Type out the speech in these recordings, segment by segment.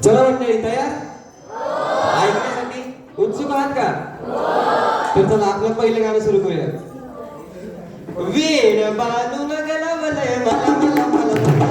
चला मंडळी तयार ऐकण्यासाठी उत्सुक आहात का? तर चला आपलं पहिलं गाणं सुरू करूया. वेड बांधून गलावलंय मला मला मला मला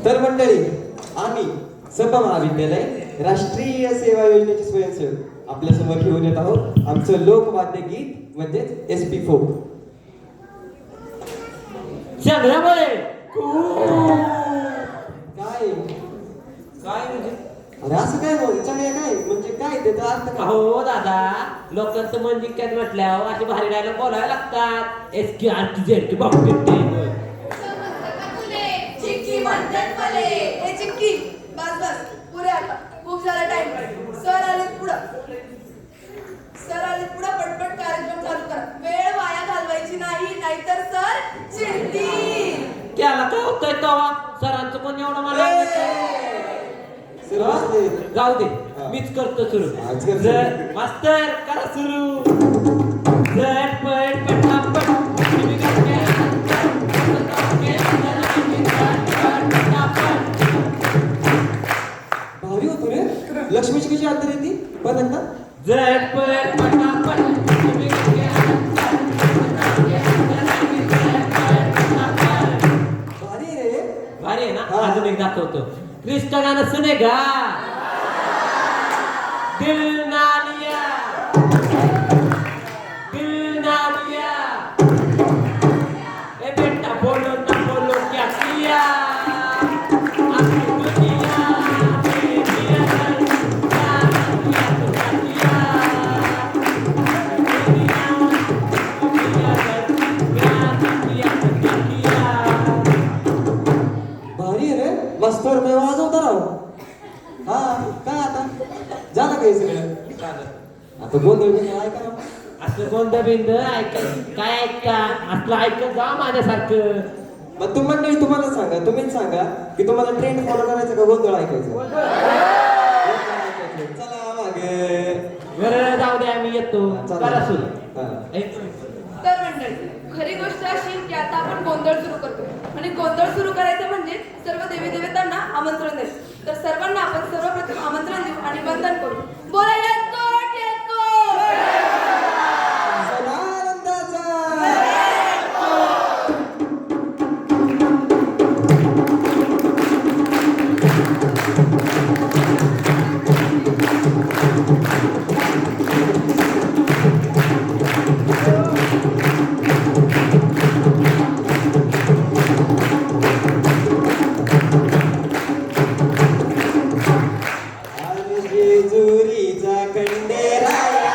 तर मंडळी आम्ही सपा महाविद्यालय राष्ट्रीय सेवा योजनेचे स्वयंसेवक आपल्या समोर घेऊन येत आहोत आमचं लोकवाद्य गीत म्हणजेच एसपी फोक. चंद्रामुळे काय काय म्हणजे अरे असं काय बोल चांगलं काय म्हणजे काय त्याचा अर्थ काय? हो दादा लोकांचं मन जिंकत म्हटल्यावर अशी भारी डायलॉग बोलायला लागतात. एसकी आरटी जेडकी बाबतीत म्हणतात मले हे चिक्की बस बस पुरे आता खूप झाला टाइम. सर आले पुढं पटपट कार्यक्रम चालू करा. वेळ वाया घालवायची नाही नाहीतर सर चिडतील. त्याला काय होतंय तवा सरांचं पण एवढं मला जाऊ दे मीच करतो सुरू. मास्तर करा सुरू. झटपट पटापट भारी होतो रे. लक्ष्मीची कशी आरती येते पण एकदा झटपट पटापट भारी रे. भारी आहे ना. अजून एक दाखवतो. कृष्ण गाणं सुनेगा दिल ना लिया ए बेटा बोलो ना बोलो क्या किया मस्तर मी वाजवता राहू. हा काय आता झालं काही सगळं आता गोंधळ ऐका ना. असं गोंधळ बिंद काय ऐकता असलं ऐकत जा माझ्यासारखं. मग मंडळी तुम्हाला सांगा तुम्हीच सांगा की तुम्हाला ट्रेंड फॉलो करायचं का गोंधळ ऐकायचं? चला मागे बरं जाऊ दे आम्ही येतो. करा सुरू. तर मंडळी खरी गोष्ट अशी की आता आपण गोंधळ सुरू करतो आणि गोंधळ सुरू करायचं म्हणजे सर्व देवी देवतांना आमंत्रण द्यायचं. तर सर्वांना आपण सर्वप्रथम आमंत्रण देऊ आणि आणि जेजुरीचा खंडेराया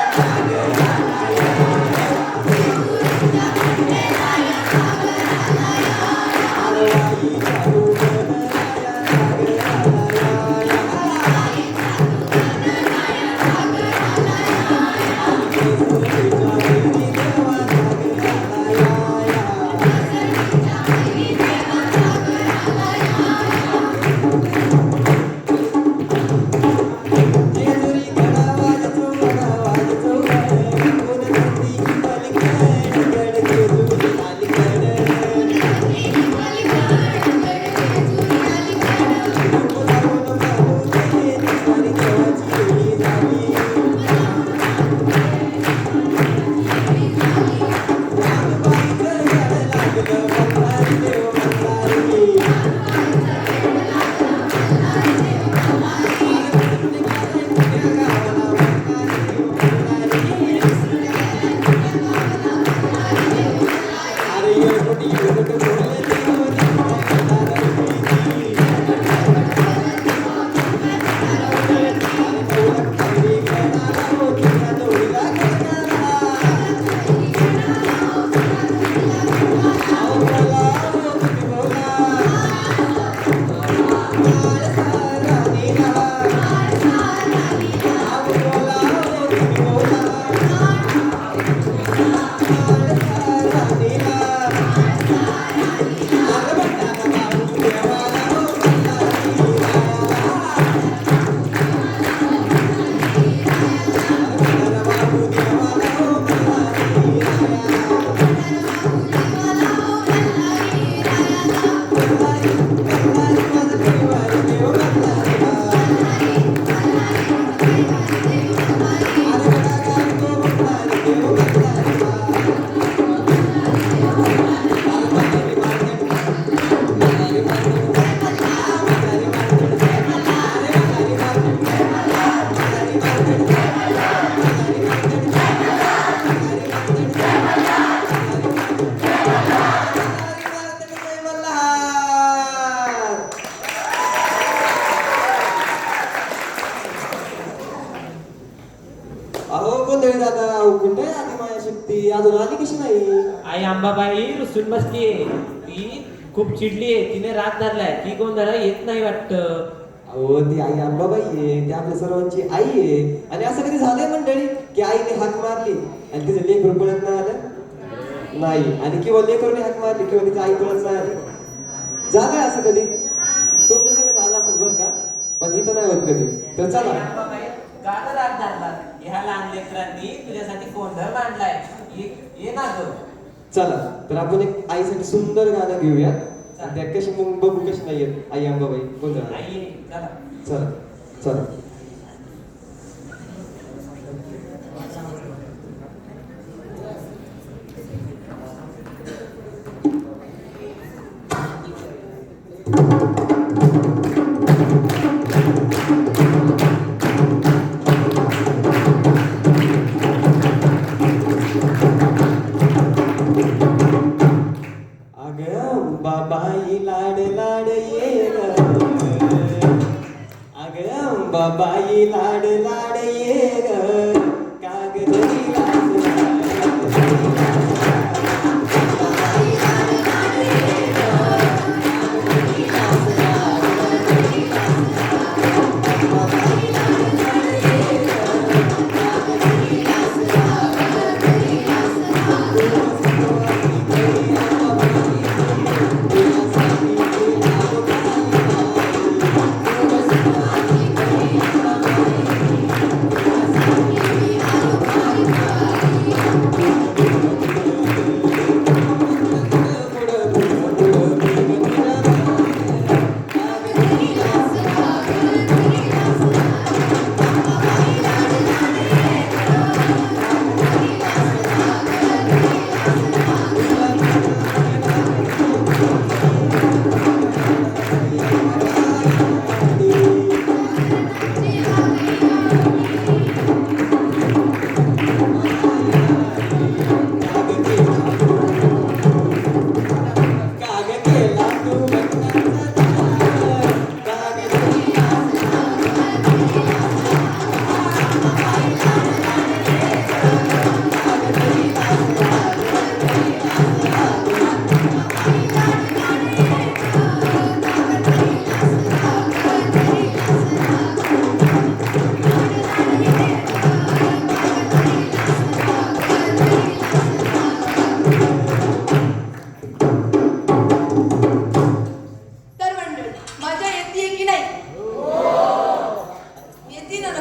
जेजुरी गडावाज चौघडावाज गोंधळी दादा अहो कुठे आहे आधी माया शक्ती अजून आली कशी नाही? आई अंबाबाई रुसून बसलीये. ती खूप चिडलीये. तिने राग धरलाय. ती गोंधळ येत नाही वाटतं. अहो ती आई अंबाबाई आहे, ती आपल्या सर्वांची आई आहे. आणि असं कधी झालंय मंडळी की आईने हाक मारली आणि तिचं लेकरू पळत नाही आलं? नाही. आणि किंवा लेकरूने हाक मारली किंवा तिची आई पळत नाही आली? झालंय असं कधी? तुमच्या संग झालं असेल बरं का, पण इथं नाही होत कधी. तर चला अंबाबाई का तर राग धरला? ह्या लहान लेकरांनी तुझ्यासाठी गोंधळ मांडलाय. ये ना गं. चला तर आपण एक आईसाठी सुंदर गाणं घेऊया. त्या कशी मग बघू कशी नाही येत आई अंबाबाई गोंधळ. आई चला. चला चला. बाबाई लाड लाड ये ग, अग बाबाई लाड लाड ये ग, कागदरी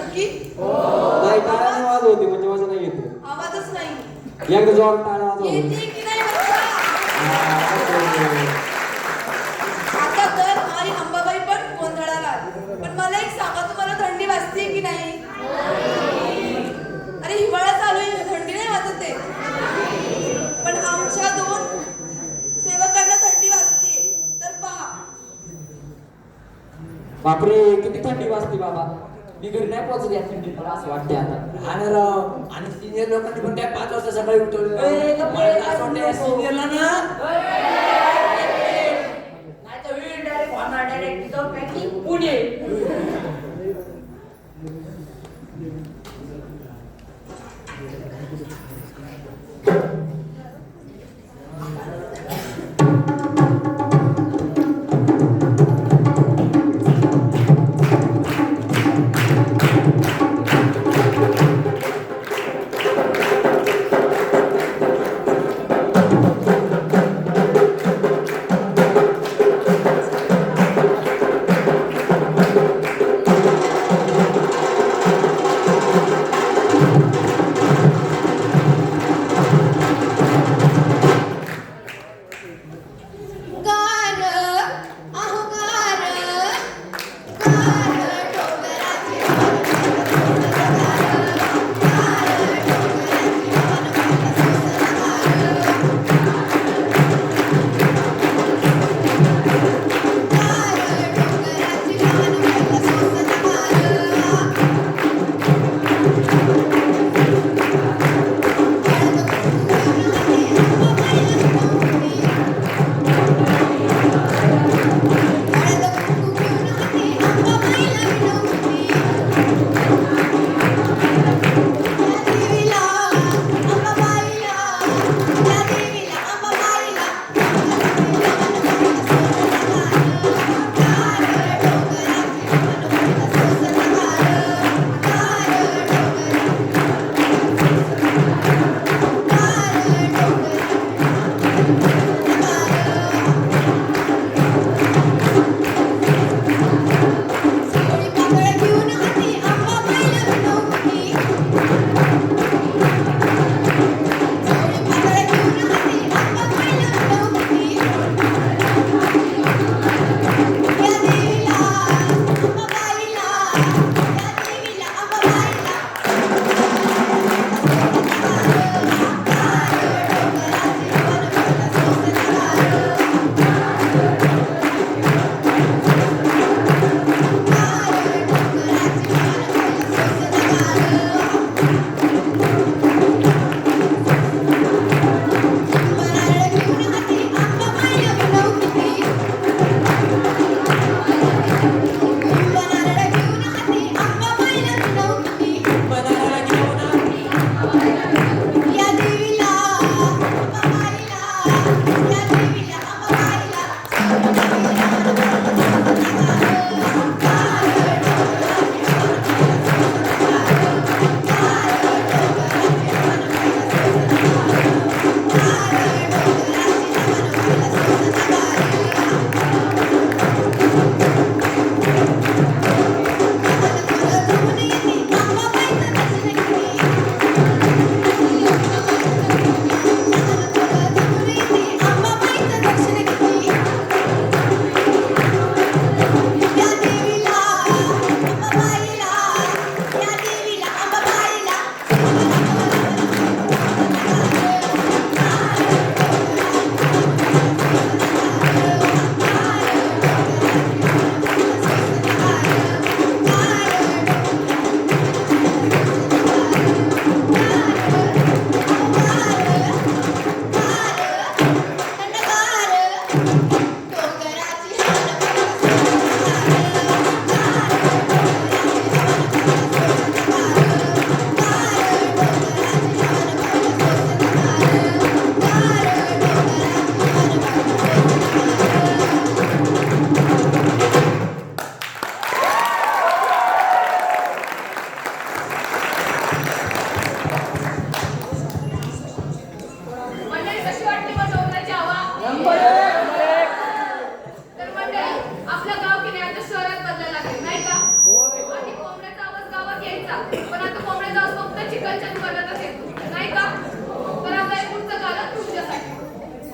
नक्की नाही टाळ्याने वाज होते म्हणजे माझं नाही येते आवाजच नाही एकदा जोर टाळ्या वाजव येते की नाही बच्चा? आता तर हमारी अंबाबाई पण गोंधळाला आली. पण मला एक सांगा, तुम्हाला थंडी वाजते की नाही? अरे हिवाळा चालू आहे, थंडी नाही वाजत आहे. पण आमच्या 2 सेवकांना थंडी वाजते. तर पहा, बापरे किती थंडी वाजते बाबा. मी घरी नाही पोहोचत या थंडीत, मला असं वाटते आता. हा ना राव, आणि सिनियर लोकांनी पण काय 5 वाजता सकाळी उठवलं. ए, गप्प मला रे, असं वाटतं या नको. सिनियरला ना नाही तर वीर डायरेक्ट होणार, डायरेक्ट तिथं पॅकिंग पुणे. गार अहो गार गार डोंगराची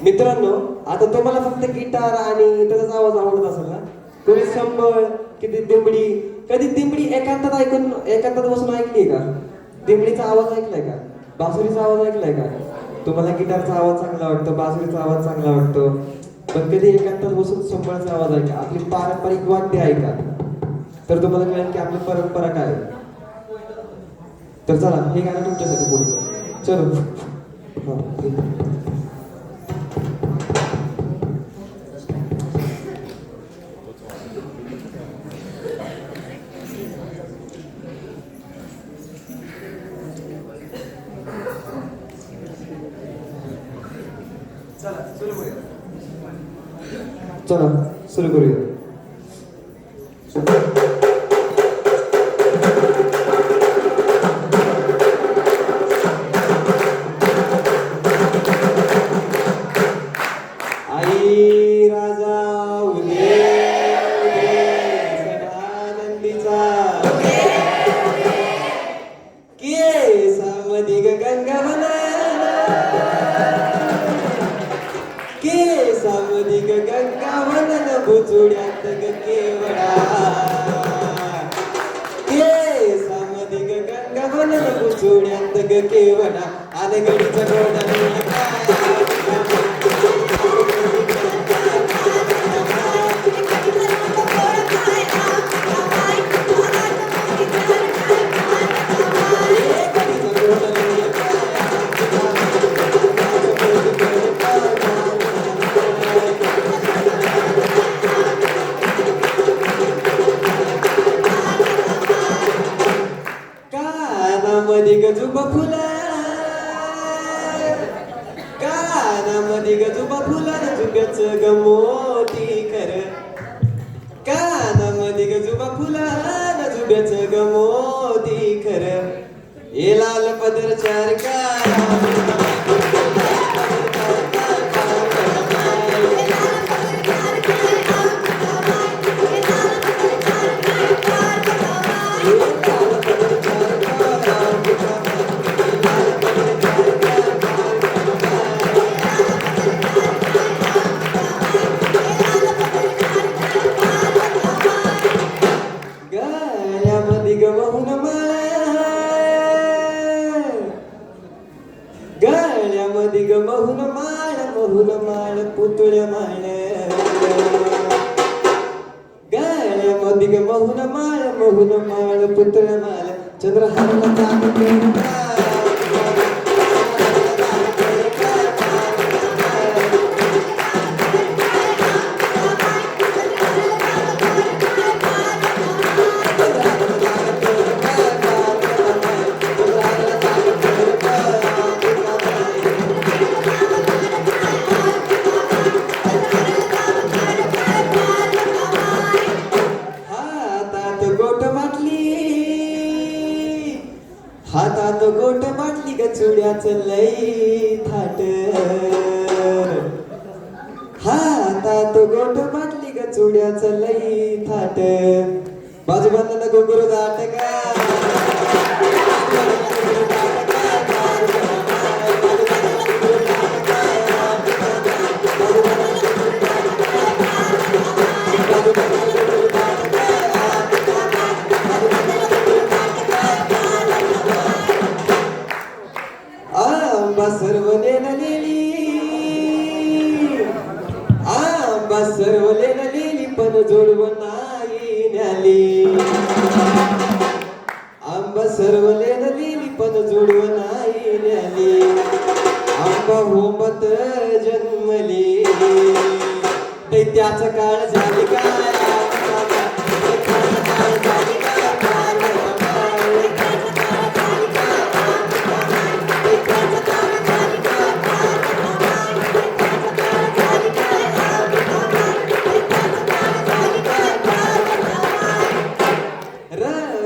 मित्रांनो, आता तुम्हाला फक्त गिटार आणि त्याचाच आवाज आवडत असेल ना? कोणी संबळ, किती दिमडी, कधी दिमडी एकांतात बसून ऐकली का? दिमडीचा आवाज ऐकलाय का? बासुरीचा आवाज ऐकलाय का? तुम्हाला गिटारचा आवाज चांगला वाटतो, बासुरीचा आवाज चांगला वाटतो, पण कधी एकांतात बसून संबळाचा आवाज ऐका, आपली पारंपरिक वाद्य ऐका, तर तुम्हाला कळेल की आपली परंपरा काय आहे. तर चला, हे गाणं तुमच्यासाठी पुढचं. चलो. हा, ठीक आहे. चला सुरू करूया. आई राजा उदे सदानंदीचा केसामध्ये गंगावन केसामध्ये गंगावन बुचुड्यात केवडा केसामध्ये गंगावन बुचुड्यात केवडा आले गडीचा गोडा कानामध्ये गजुबा फुला कानामध्ये गजुबा फुला जुब्याच गमोती खर कानामध्ये गजुबा फुला जुब्याच गमोती खर ए लाल पदर चार का गळ्यामध्ये ग महुन माळ पुतळ्या माळ गळ्यामध्ये ग महुन माळ पुतळ्या माळ चंद्रहाराला चांद हातात गोट बाटली ग चुड्याच लई थाट हातात गोट बाटली ग चुड्याच लई थाट बाजूबांधला गोगुर दाट का सर्व लेली आंबा सर्व लेली पण जोडव नाही न्याली आंबा सर्व लेली पण जोडव नाही न्याली आंबा होमत जन्मली त्याच काळ झाली काय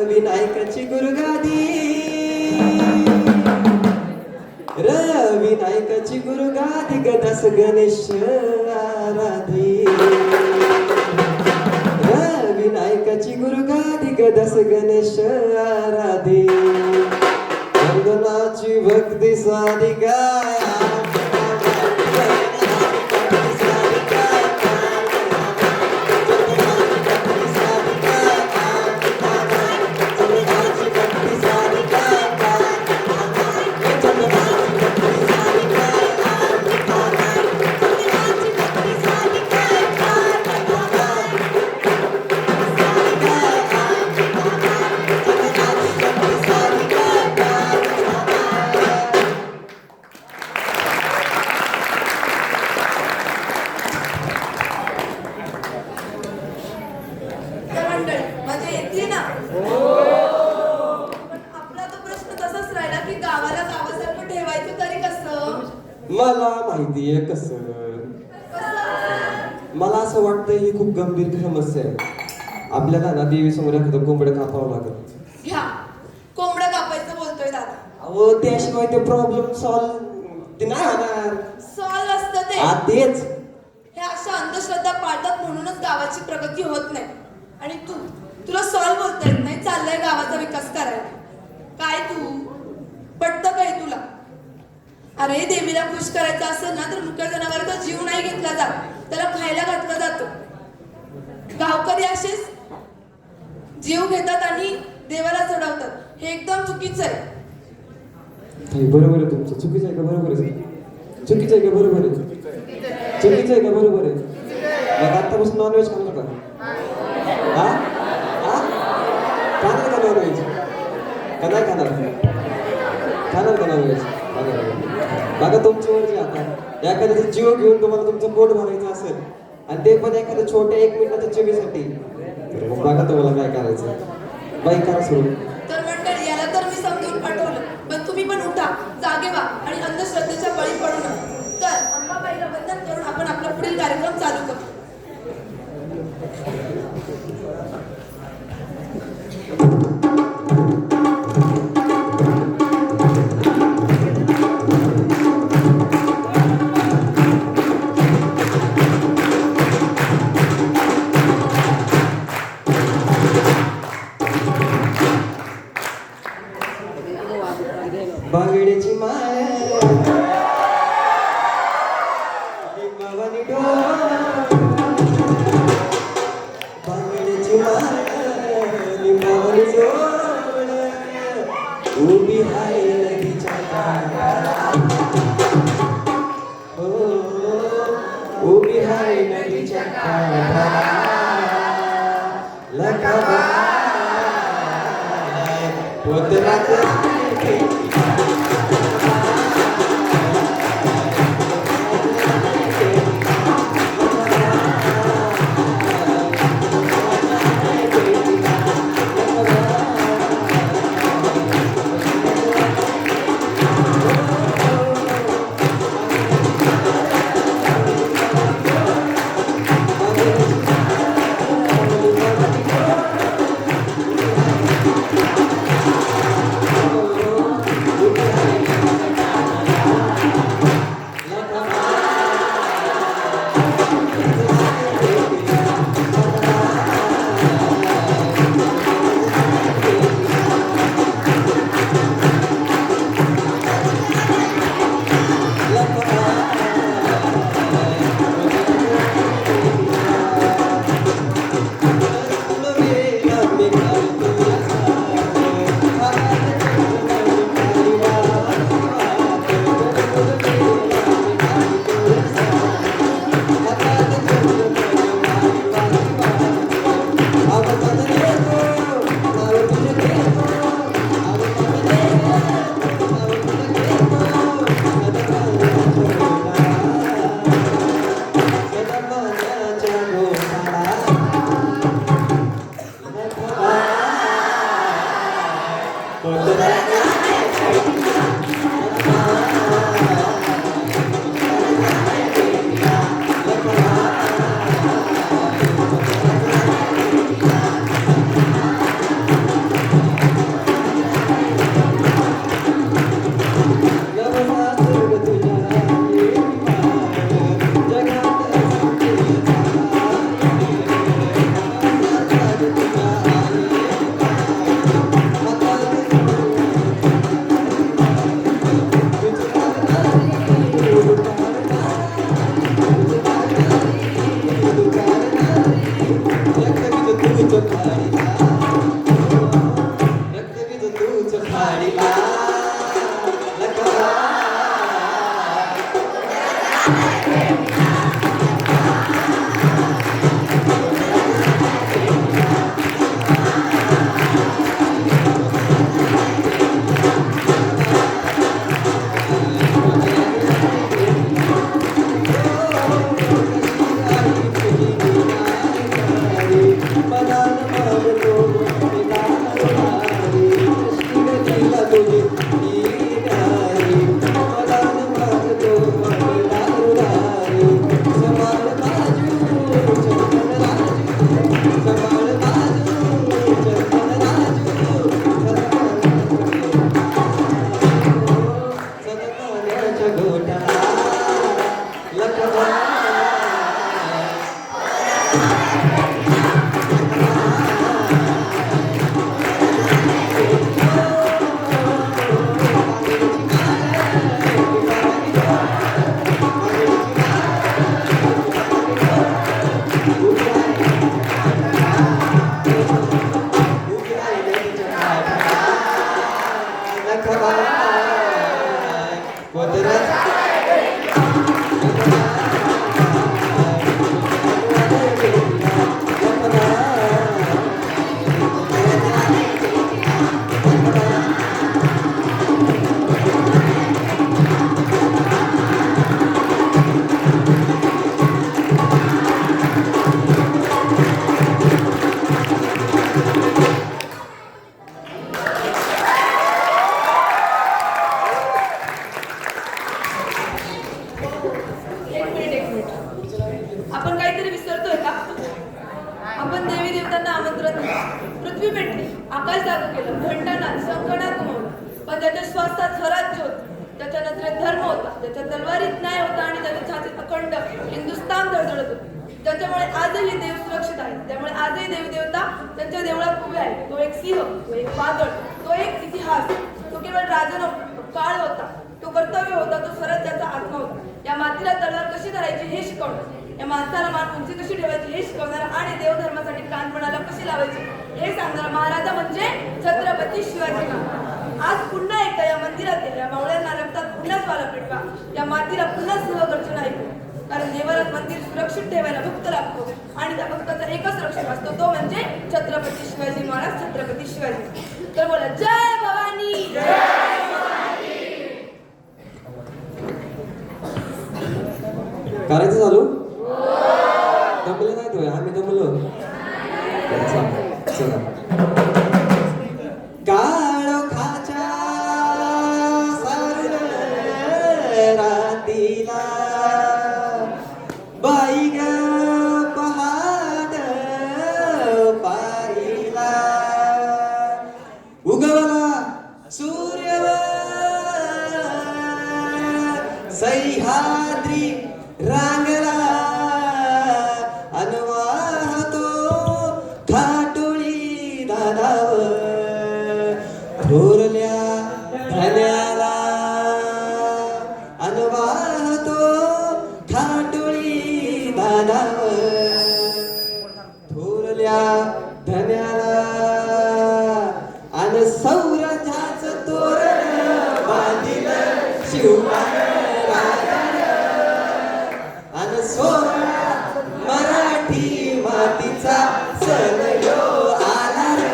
विनायकाची गुरुगादी विनायकाची गुरुगादी गदास गणेश आराधी विनायकाची गुरुगादी गदास गणेश आराधी वंदनाची भक्ती साधी गाय माहितीये कसं. मला असं वाटतं ही खूप गंभीर समस्या आहे. आपल्याला ना देवी समोर एखादं कोंबडं कापावं लागेल. घ्या कोंबडं कापायचं बोलतोय दादा. अहो त्याशिवाय ते प्रॉब्लेम सॉल्व ते नाही होणार. सॉल्व असतं ते. हा तेच. हे अशा अंधश्रद्धा पाळतात म्हणूनच गावाची प्रगती होत नाही. आणि तुला सॉल्व बोलता येत नाही. चाललंय गावाचा विकास करायला. काय तू पटतं काय तुला? अरे देवीला खुश करायचं असेल ना तर मुक्या जनावरांचा जीव नाही घेतला जात, त्याला खायला घातलं जातं. गावकरी असेच जीव घेतात आणि देवाला चढवतात. हे एकदम चुकीचं आहे. बरोबर आहे तुमचं. चुकीचं आहे का बरोबर आहे? चुकीचं आहे का बरोबर आहे? चुकीचं आहे का बरोबर आहे? मग आतापासून नॉनव्हेज खाणार का? हा हा खाणार का नॉनव्हेज? का नाही खाणार? खाणार का नॉनव्हेज? बघा तुमची मर्जी. आता एखाद्याचा जीव घेऊन तुम्हाला तुमचं पोट भरायचं असेल आणि ते पण एखाद्या छोट्या 1 मिनिटाच्या चिवीसाठी, तर मग बघा तुम्हाला काय करायचं. बाई करा सुरू. तर मंडळी याला तर मी समजून पाठवलं, पण तुम्ही पण उठा, जागे व्हा आणि अंधश्रद्धेच्या बळी पडू नका. तर अंबाबाईला वंदन करून आपण आपला पुढील कार्यक्रम चालू करू. बांगड्याची माळ लिंबावानी डोळ, बांगड्याची माळ लिंबावानी डोळ, उभी हाय नदीच्या काठाला. हो उभी हाय नदीच्या काठाला. लकाबाय पोतरात आकाश जागं केलं, घंटानाद शंखनाद घुमवला. पण त्याच्या श्वासात स्वराज्य होतं, त्याच्या नजरेत धर्म होता, त्याच्या तलवारीत न्याय होता आणि त्याच्या छातीत अखंड हिंदुस्तान धडधडत होतं. त्याच्यामुळे आजही देव सुरक्षित आहे. त्यामुळे आजही देवी देवता त्यांच्या देवळात उभे आहेत. तो एक सिंह, तो एक वादळ, तो एक इतिहास. तो केवळ राजा नव्हता, तो काळ होता, तो कर्तव्य होता, तो स्वराज्याचा आत्मा होता. या मातीला तलवार कशी धरायची हे शिकवणार, या माणसाला मान उंची कशी ठेवायची हे शिकवणार आणि देवधर्मासाठी कानपणाला कशी लावायची हे सांगणारा महाराजा म्हणजे छत्रपती शिवाजी महाराज. आज पुन्हा एकदा या मंदिरात या मावळ्यांना रक्तात पुन्हा ज्वाला पेटवा, या मातीला पुन्हा सिंहगर्जना ऐकू. कारण देवालाच मंदिर सुरक्षित ठेवायला भक्त लागतो आणि त्या भक्ताचा एकच रक्षक असतो, तो म्हणजे छत्रपती शिवाजी महाराज. छत्रपती शिवाजी. तर बोला जय भवानी. करायचं चालू दमले नाही तो आम्ही दमलो. चला काळोखाच्या सारुण रातीला बाई ग पहाट पाहिला उगवला सूर्य सह्याद्री रांगला अनवाहतो खाटोळी दादाव थोरल्या धन्याला अनवाहतो खाटोळी दादाव थोरल्या धन्याला अन सौरजाचं तोरण बांधिलं शिवराय अन सोहळा मराठी मातीचा सण यो आला रे.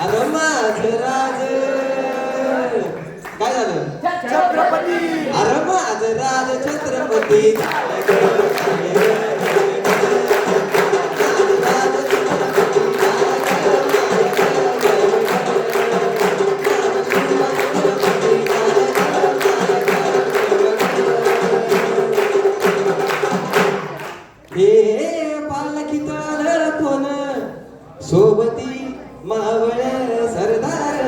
अरे माझं राज काय झालं छत्रपती. अरे माझं राज छत्रपती हे पालखीत आलं कोण सोबती मावळ सरदार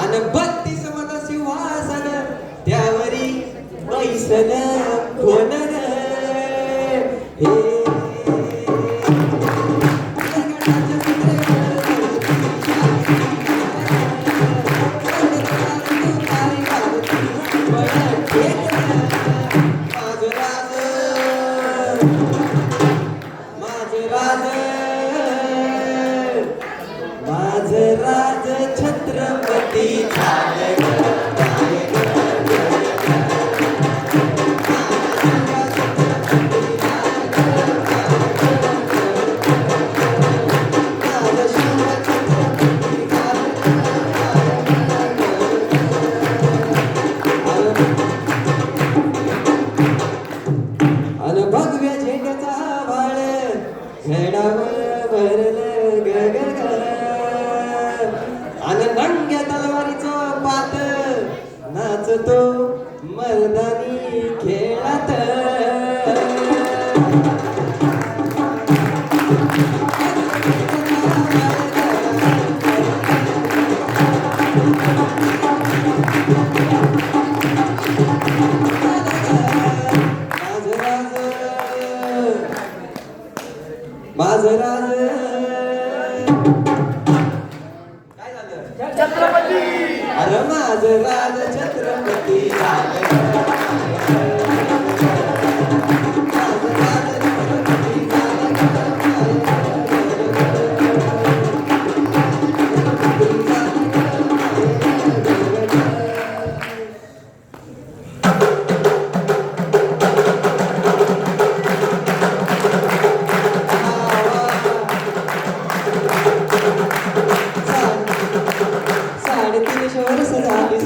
अन 32 मत सिंहासन त्यावरी बैसन कोण ग? हे माझं राज छत्रपती झालं अन भगव्या झेंड्याचा भाळ घडावर भरलं गगन अन नंग्या तलवारीचं पात नाचतो मर्दानी खेळात माझं राज काय झालं छत्रपती. अरे माझं राज छत्रपती साडेतीनशे वर्ष झाली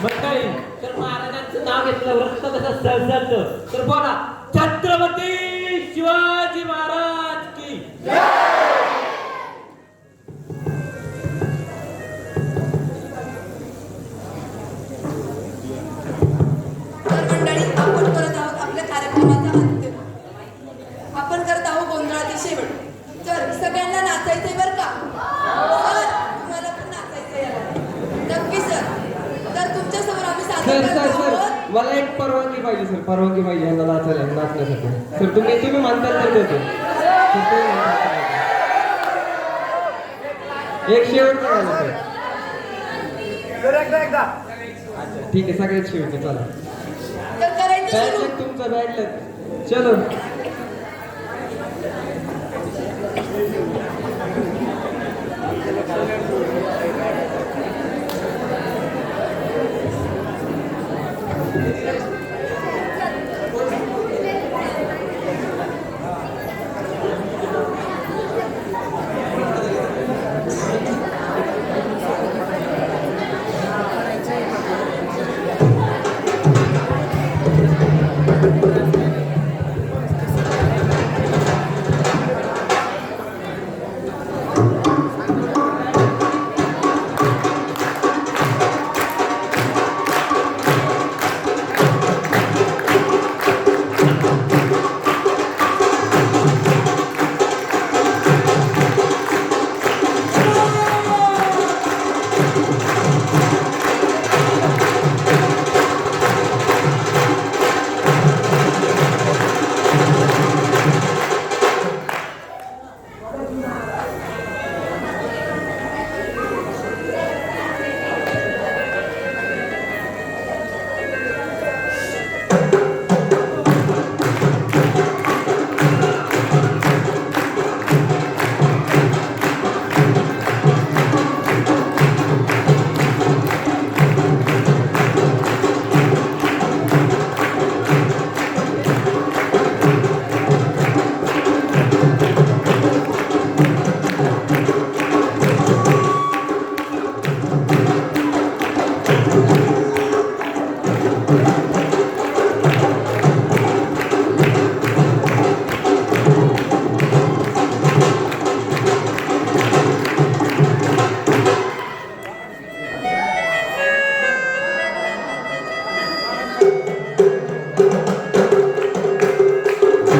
मंडळी तर महाराजांचं नाव घेतलं रक्त कसं सळसळतं तर बोला छत्रपती शिवाजी महाराज की तर मंडळी आपण करत आहोत आपल्या कार्यक्रमाचा अंत्य आपण करत आहोत गोंधळाचे शेवट तर सगळ्यांना नाचायचंय बरं का सर तुम्हाला पण नाचायचंय नक्की सर तर तुमच्या समोर आम्ही सादर सर करत सर सर आहोत मला एक परवानगी पाहिजे सर परवानगी पाहिजे यांना नाचायला नाचण्यासाठी सर तुम्ही म्हणताल तर देतो सर, तुम्ही म्हणताल तर देतो. एक शेवट करायला सर अच्छा ठीक आहे सगळ्यात शेवटी चला तर करायचं बॅड सुरू लक तुमचं बॅड लक चलो तर